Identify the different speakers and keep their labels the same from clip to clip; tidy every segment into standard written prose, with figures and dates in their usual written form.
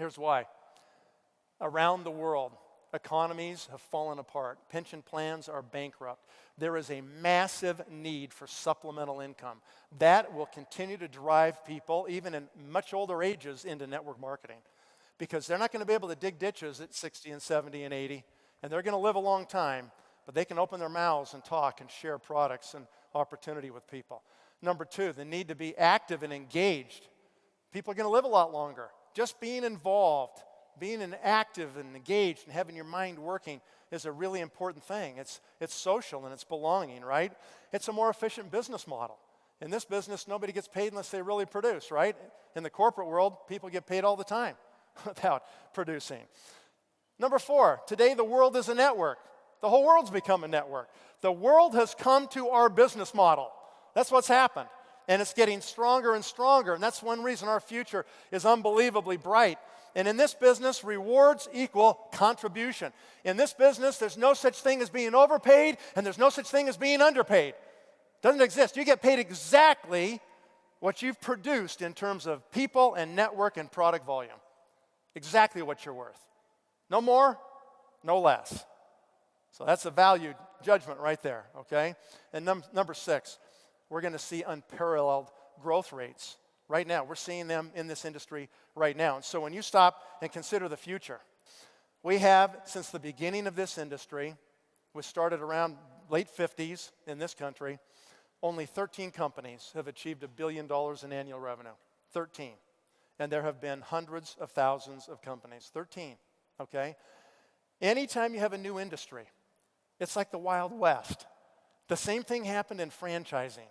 Speaker 1: Here's why. Around the world, economies have fallen apart. Pension plans are bankrupt. There is a massive need for supplemental income. That will continue to drive people, even in much older ages, into network marketing. Because they're not going to be able to dig ditches at 60 and 70 and 80, and they're going to live a long time, but they can open their mouths and talk and share products and opportunity with people. Number two, the need to be active and engaged. People are going to live a lot longer. Just being involved, being active and engaged and having your mind working is a really important thing. It's social and it's belonging, right? It's a more efficient business model. In this business, nobody gets paid unless they really produce, right? In the corporate world, people get paid all the time without producing. Number four, today the world is a network. The whole world's become a network. The world has come to our business model. That's what's happened. And it's getting stronger and stronger. And that's one reason our future is unbelievably bright. And in this business, rewards equal contribution. In this business, there's no such thing as being overpaid, and there's no such thing as being underpaid. Doesn't exist. You get paid exactly what you've produced in terms of people and network and product volume. Exactly what you're worth. No more, no less. So that's a value judgment right there, okay? And number six, we're going to see unparalleled growth rates. Right now, we're seeing them in this industry right now. And so when you stop and consider the future, we have, since the beginning of this industry, we started around late 50s in this country, only 13 companies have achieved $1 billion in annual revenue. 13. And there have been hundreds of thousands of companies. 13, okay? Anytime you have a new industry, it's like the Wild West. The same thing happened in franchising.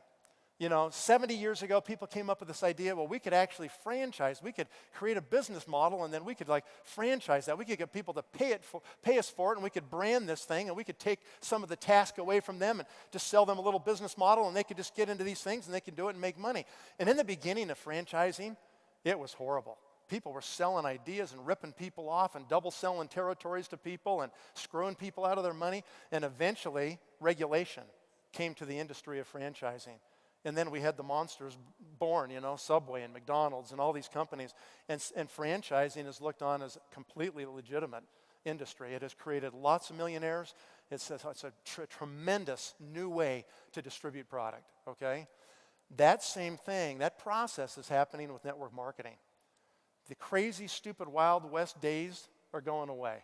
Speaker 1: You know, 70 years ago, people came up with this idea, well, we could actually franchise. We could create a business model, and then we could, franchise that. We could get people to pay us for it, and we could brand this thing, and we could take some of the task away from them and just sell them a little business model, and they could just get into these things, and they could do it and make money. And in the beginning of franchising, it was horrible. People were selling ideas and ripping people off and double selling territories to people and screwing people out of their money. And eventually, regulation came to the industry of franchising. And then we had the monsters born, Subway and McDonald's and all these companies. And franchising is looked on as a completely legitimate industry. It has created lots of millionaires. It's a tremendous new way to distribute product, okay? That same thing, that process is happening with network marketing. The crazy, stupid, Wild West days are going away.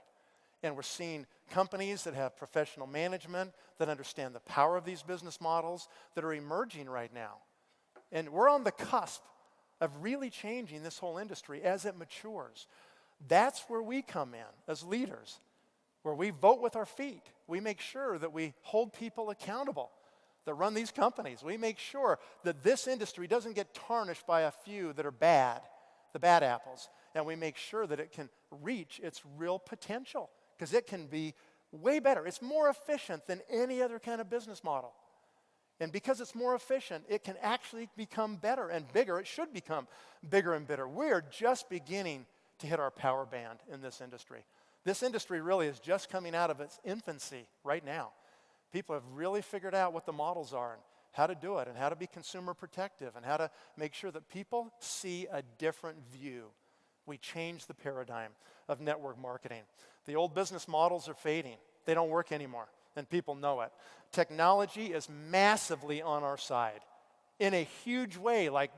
Speaker 1: And we're seeing companies that have professional management, that understand the power of these business models, that are emerging right now. And we're on the cusp of really changing this whole industry as it matures. That's where we come in as leaders, where we vote with our feet. We make sure that we hold people accountable that run these companies. We make sure that this industry doesn't get tarnished by a few that are bad, the bad apples. And we make sure that it can reach its real potential, because it can be way better. It's more efficient than any other kind of business model. And because it's more efficient, it can actually become better and bigger. It should become bigger and better. We're just beginning to hit our power band in this industry. This industry really is just coming out of its infancy right now. People have really figured out what the models are and how to do it and how to be consumer protective and how to make sure that people see a different view. We changed the paradigm of network marketing. The old business models are fading. They don't work anymore, and people know it. Technology is massively on our side in a huge way, like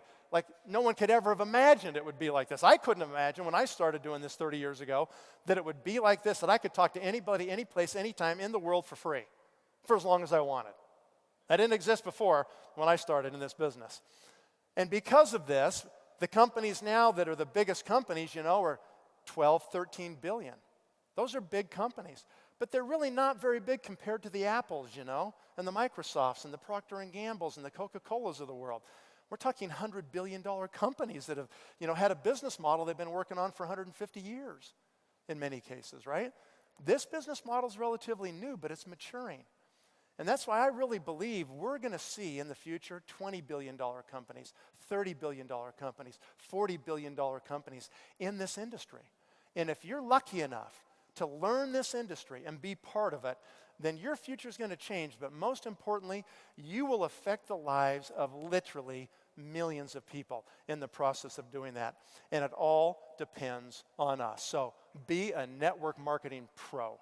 Speaker 1: no one could ever have imagined it would be like this. I couldn't imagine when I started doing this 30 years ago that it would be like this, that I could talk to anybody, any place, anytime in the world for free, for as long as I wanted. That didn't exist before when I started in this business. And because of this, the companies now that are the biggest companies, are 12, 13 billion. Those are big companies. But they're really not very big compared to the Apples, and the Microsofts and the Procter & Gamble's and the Coca-Colas of the world. We're talking $100 billion companies that have, had a business model they've been working on for 150 years in many cases, right? This business model is relatively new, but it's maturing. And that's why I really believe we're going to see in the future $20 billion companies, $30 billion companies, $40 billion companies in this industry. And if you're lucky enough to learn this industry and be part of it, then your future is going to change. But most importantly, you will affect the lives of literally millions of people in the process of doing that. And it all depends on us. So be a network marketing pro.